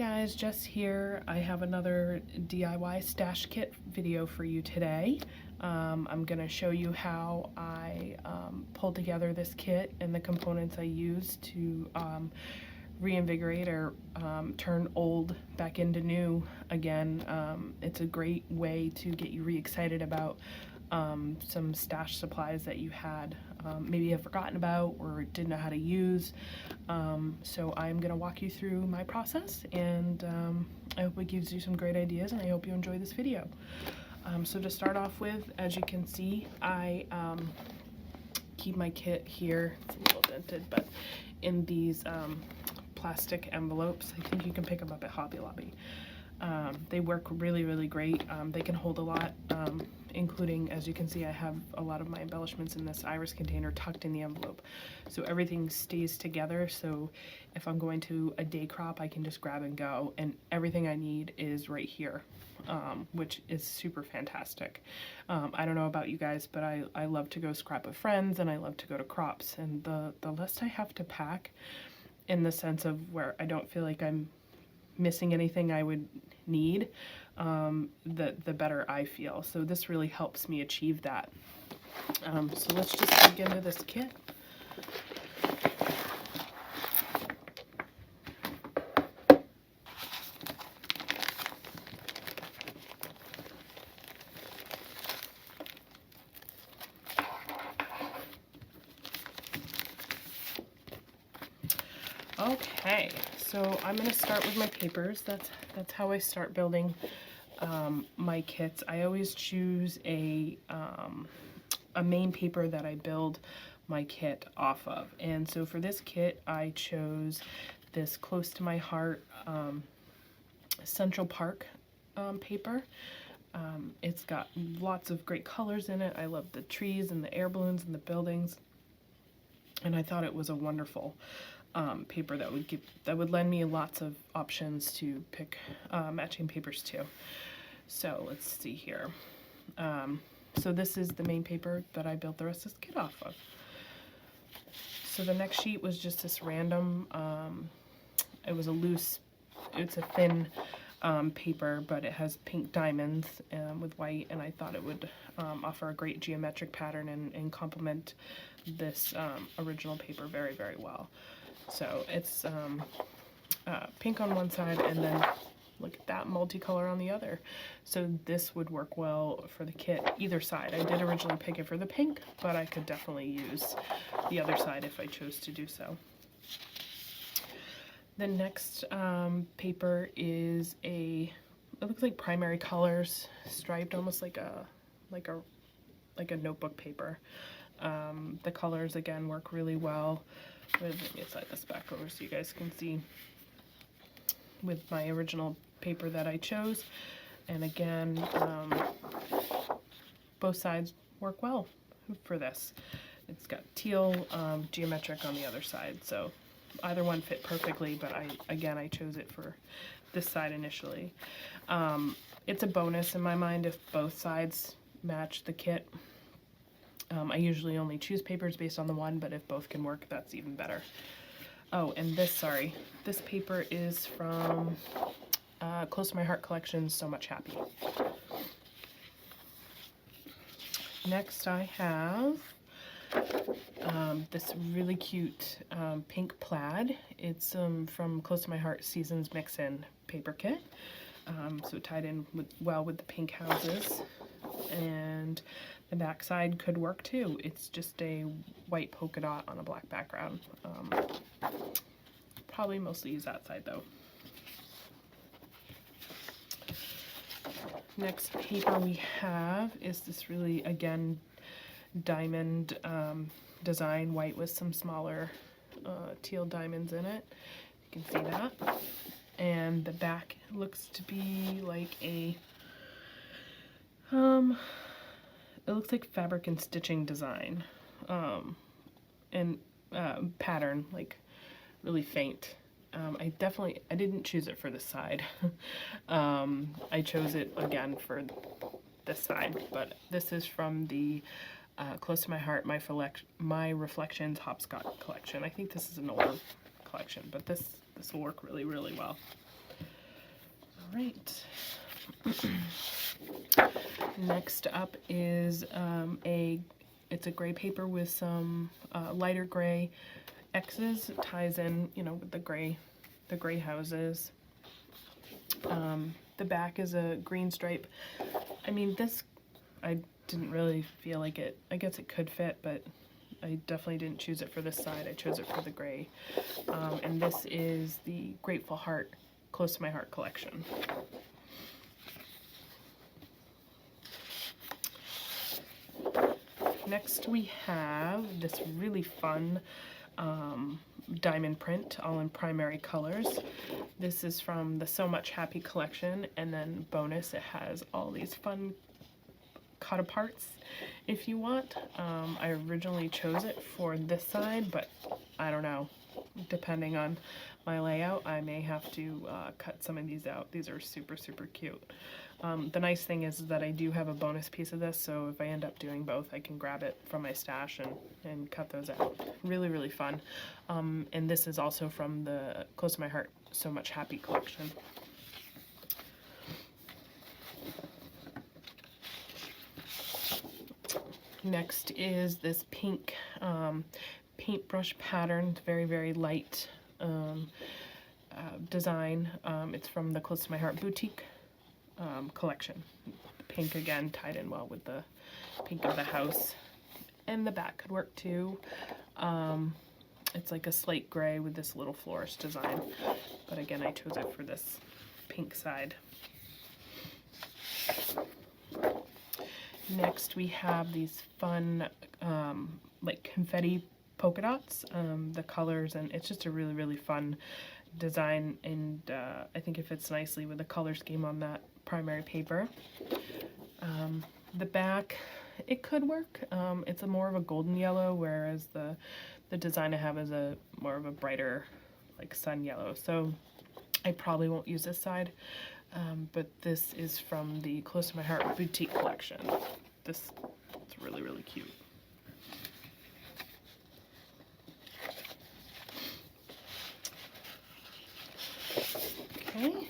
guys, Jess here. I have another DIY stash kit video for you today. I'm going to show you how I pulled together this kit and the components I used to reinvigorate or turn old back into new again. It's a great way to get you re-excited about some stash supplies that you had maybe have forgotten about or didn't know how to use. So I'm going to walk you through my process, and I hope it gives you some great ideas, and I hope you enjoy this video. So to start off with, as you can see, I keep my kit here. It's a little dented, but in these plastic envelopes. I think you can pick them up at Hobby Lobby. They work really, really great. They can hold a lot, including, as you can see, I have a lot of my embellishments in this iris container tucked in the envelope. So everything stays together, so if I'm going to a day crop, I can just grab and go, and everything I need is right here, which is super fantastic. I don't know about you guys, but I love to go scrap with friends, and I love to go to crops, and the less I have to pack, in the sense of where I don't feel like I'm missing anything I would need, the better I feel. So this really helps me achieve that. So let's just dig into this kit. Okay, so I'm going to start with my papers. That's how I start building my kits. I always choose a main paper that I build my kit off of. And so for this kit, I chose this Close to My Heart Central Park paper. It's got lots of great colors in it. I love the trees and the air balloons and the buildings. And I thought it was a wonderful paper that would lend me lots of options to pick matching papers to. So let's see here. So this is the main paper that I built the rest of this kit off of. So the next sheet was just this random, it was it's a thin paper, but it has pink diamonds with white, and I thought it would offer a great geometric pattern and complement this original paper very, very well. So it's pink on one side, and then look at that, multicolor on the other. So this would work well for the kit, either side. I did originally pick it for the pink, but I could definitely use the other side if I chose to do so. The next paper is it looks like primary colors, striped, almost like a notebook paper. The colors again work really well. Let me slide this back over so you guys can see with my original paper that I chose. And again, both sides work well for this. It's got teal geometric on the other side, so either one fit perfectly, but I chose it for this side initially. It's a bonus in my mind if both sides match the kit. I usually only choose papers based on the one, but if both can work, that's even better. Oh, and this paper is from Close to My Heart collection, So Much Happy. Next I have this really cute pink plaid. It's from Close to My Heart Seasons Mix-In paper kit. So it tied in well with the pink houses. And the back side could work too. It's just a white polka dot on a black background. Probably mostly use that side though. Next paper we have is this really, again, diamond design, white with some smaller teal diamonds in it. You can see that. And the back looks to be like it looks like fabric and stitching design, and pattern, like really faint. I didn't choose it for this side. I chose it again for this side, but this is from the Close to My Heart, My Reflections Hopscotch collection. I think this is an older collection, but this will work really, really well. right. Next up is it's a gray paper with some lighter gray X's. It ties in, you know, with the gray houses. The back is a green stripe. I mean, this, I didn't really feel like it. I guess it could fit, but I definitely didn't choose it for this side. I chose it for the gray. And this is the Grateful Heart, Close to My Heart collection. Next we have this really fun diamond print, all in primary colors. This is from the So Much Happy collection, and then bonus, it has all these fun cut aparts if you want. I originally chose it for this side, but I don't know, depending on my layout, I may have to cut some of these out. These are super, super cute. The nice thing is that I do have a bonus piece of this, so if I end up doing both, I can grab it from my stash and cut those out. Really, really fun. And this is also from the Close to My Heart, So Much Happy collection. Next is this pink paintbrush pattern, very, very light design. It's from the Close to My Heart boutique collection. Pink again, tied in well with the pink of the house. And the back could work too. It's like a slate gray with this little florist design. But again, I chose it for this pink side. Next we have these fun like confetti polka dots, the colors, and it's just a really, really fun design, and I think it fits nicely with the color scheme on that primary paper. The back, it could work. It's a more of a golden yellow, whereas the design I have is a more of a brighter like sun yellow, so I probably won't use this side. But this is from the Close to My Heart boutique collection. It's really, really cute. Okay,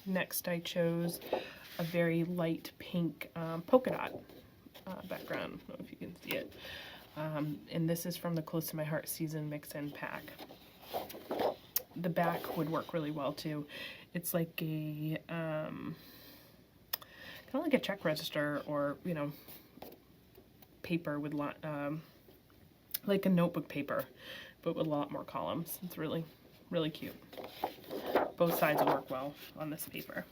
next I chose a very light pink polka dot background. I don't know if you can see it. And this is from the Close to My Heart season mix-in pack. The back would work really well too. It's like a kind of like a check register, or you know, paper with like a notebook paper, but with a lot more columns. It's really, really cute. Both sides will work well on this paper.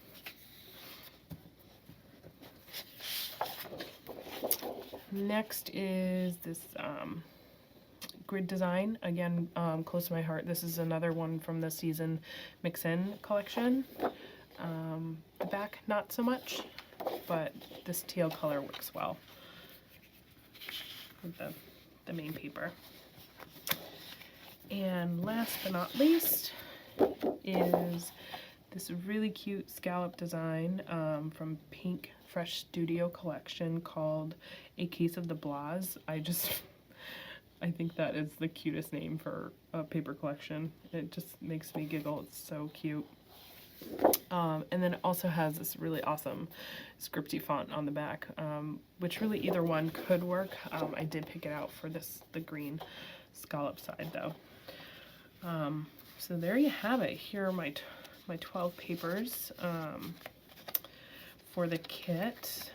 Next is this grid design, again, Close to My Heart. This is another one from the season mix-in collection. The back, not so much, but this teal color works well with the main paper. And last but not least is this really cute scallop design from Pink Fresh Studio collection called A Case of the Blahs. I think that is the cutest name for a paper collection. It just makes me giggle. It's so cute. And then it also has this really awesome scripty font on the back, which really either one could work. I did pick it out for the green scallop side though. So there you have it. Here are my 12 papers for the kit.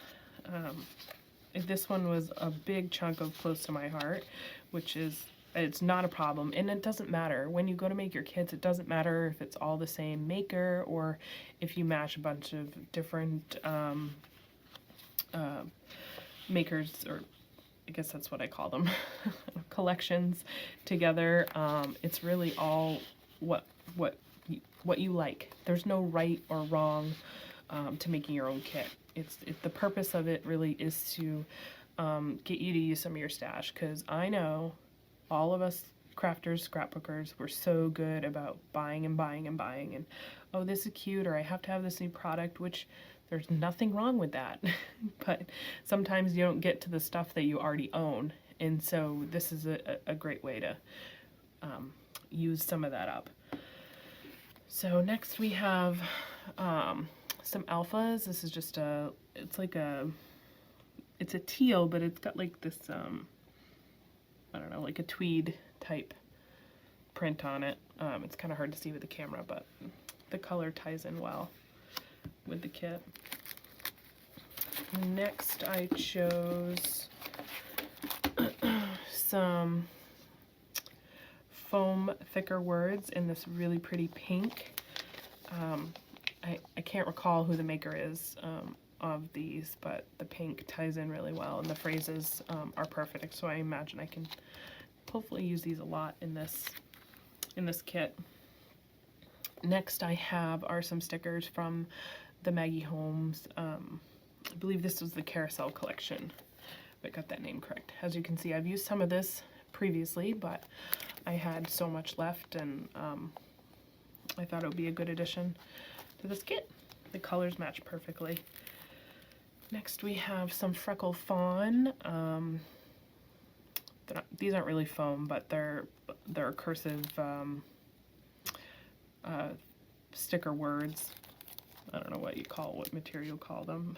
This one was a big chunk of Close to My Heart, which is, it's not a problem, and it doesn't matter. When you go to make your kits, it doesn't matter if it's all the same maker or if you match a bunch of different makers, or I guess that's what I call them, collections together. It's really all what you like. There's no right or wrong to making your own kit. The purpose of it really is to get you to use some of your stash, because I know all of us crafters, scrapbookers, we're so good about buying and buying and buying, and oh, this is cute, or I have to have this new product, which there's nothing wrong with that. But sometimes you don't get to the stuff that you already own, and so this is a great way to use some of that up. So next we have some alphas. This is just it's a teal, but it's got like this, I don't know, like a tweed type print on it. It's kind of hard to see with the camera, but the color ties in well with the kit. Next I chose some foam thicker words in this really pretty pink. I can't recall who the maker is of these, but the pink ties in really well, and the phrases are perfect, so I imagine I can hopefully use these a lot in this kit. Next I have are some stickers from the Maggie Holmes. I believe this was the Carousel collection, if I got that name correct. As you can see, I've used some of this previously, but I had so much left, and I thought it would be a good addition to this kit. The colors match perfectly. Next we have some Freckle Fawn. These aren't really foam, but they're cursive sticker words. I don't know what material call them.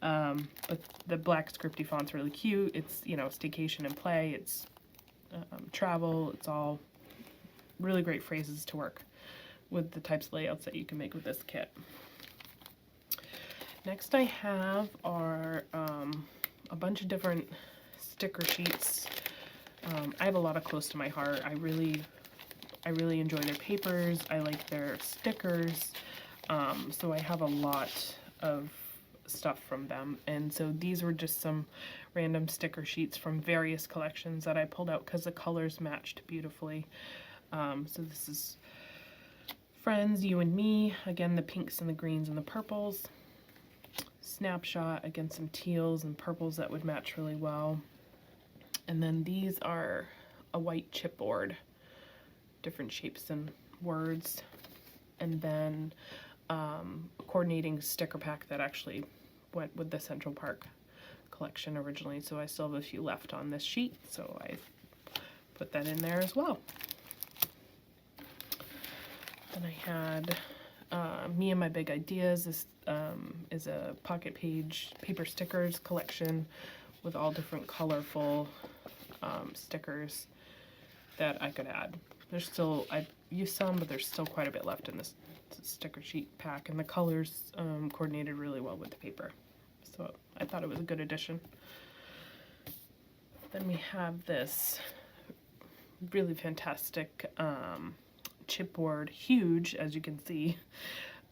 But the black scripty font's really cute. It's, you know, staycation and play. It's travel. It's all really great phrases to work with the types of layouts that you can make with this kit. Next I have are a bunch of different sticker sheets. I have a lot of close to my heart. I really enjoy their papers. I like their stickers. So I have a lot of stuff from them, and so these were just some random sticker sheets from various collections that I pulled out because the colors matched beautifully. So this is Friends, You and Me, again the pinks and the greens and the purples. Snapshot, again some teals and purples that would match really well. And then these are a white chipboard, different shapes and words. And then a coordinating sticker pack that actually went with the Central Park collection originally, so I still have a few left on this sheet, so I put that in there as well. Then I had Me and My Big Ideas. This is a pocket page paper stickers collection with all different colorful stickers that I could add. There's still, I've used some, but there's still quite a bit left in this sticker sheet pack, and the colors coordinated really well with the paper. So I thought it was a good addition. Then we have this really fantastic chipboard, huge, as you can see,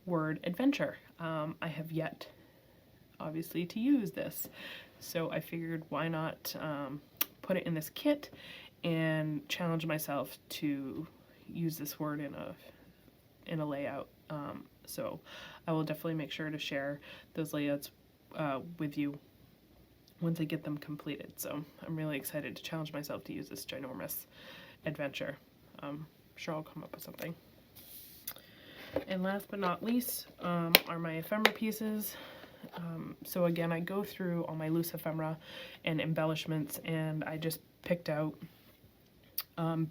word adventure. I have yet, obviously, to use this, so I figured why not put it in this kit and challenge myself to use this word in a layout. So I will definitely make sure to share those layouts with you once I get them completed. So I'm really excited to challenge myself to use this ginormous adventure. I'm sure I'll come up with something. And last but not least are my ephemera pieces. So again, I go through all my loose ephemera and embellishments, and I just picked out,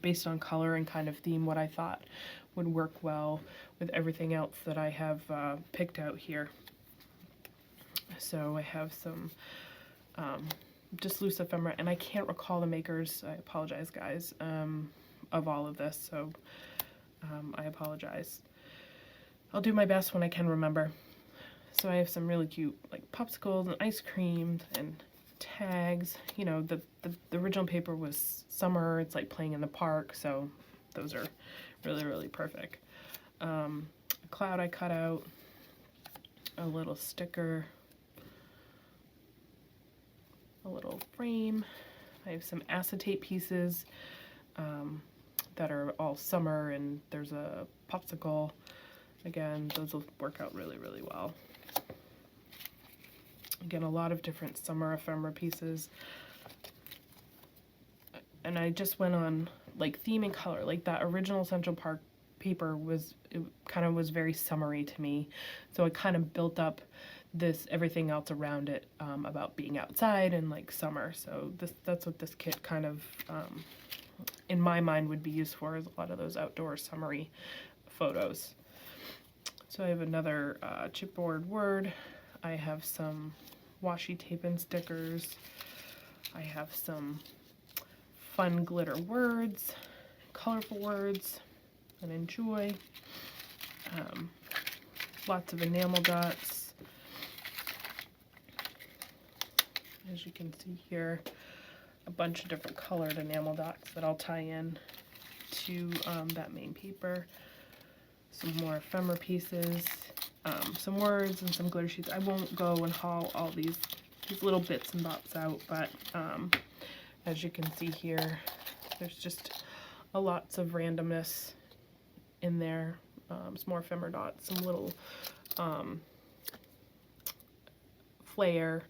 based on color and kind of theme, what I thought would work well with everything else that I have picked out here. So I have some just loose ephemera, and I can't recall the makers, I apologize guys, of all of this, so I apologize. I'll do my best when I can remember. So I have some really cute like popsicles and ice cream and tags. You know, the original paper was summer, it's like playing in the park, so those are really, really perfect. A cloud I cut out, a little sticker, a little frame. I have some acetate pieces that are all summer, and there's a popsicle. Again, those will work out really, really well. Again, a lot of different summer ephemera pieces. And I just went on like theme and color. Like that original Central Park paper was, it kind of was very summery to me. So I kind of built up this, everything else around it about being outside and like summer. So that's what this kit kind of, in my mind, would be used for, is a lot of those outdoor summery photos. So I have another chipboard word. I have some washi tape and stickers. I have some fun glitter words, colorful words, and enjoy. Lots of enamel dots. As you can see here, a bunch of different colored enamel dots that I'll tie in to that main paper. Some more ephemera pieces, some words, and some glitter sheets. I won't go and haul all these little bits and bobs out, but as you can see here, there's just lots of randomness in there. Some more ephemera dots, some little flare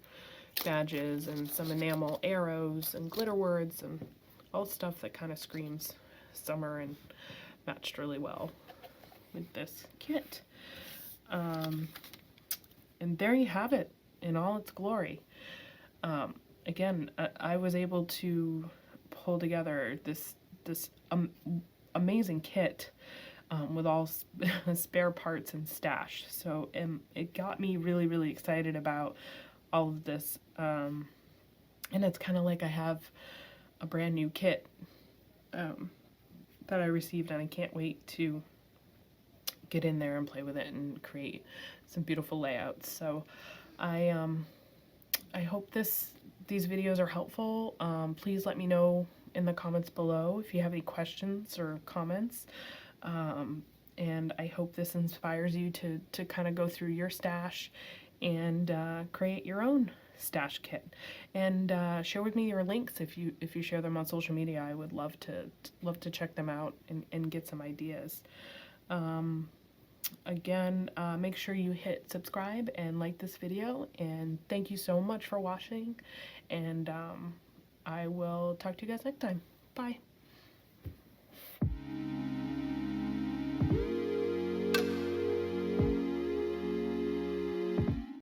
badges, and some enamel arrows and glitter words, and all stuff that kind of screams summer and matched really well with this kit. And there you have it in all its glory. Again, I was able to pull together this amazing kit with all spare parts and stash. So it got me really, really excited about all of this. And it's kind of like I have a brand new kit that I received, and I can't wait to get in there and play with it and create some beautiful layouts. So I hope these videos are helpful. Please let me know in the comments below if you have any questions or comments. And I hope this inspires you to kind of go through your stash and create your own stash kit. And share with me your links if you share them on social media. I would love to check them out and get some ideas. Again, make sure you hit subscribe and like this video, and thank you so much for watching, and I will talk to you guys next time. Bye.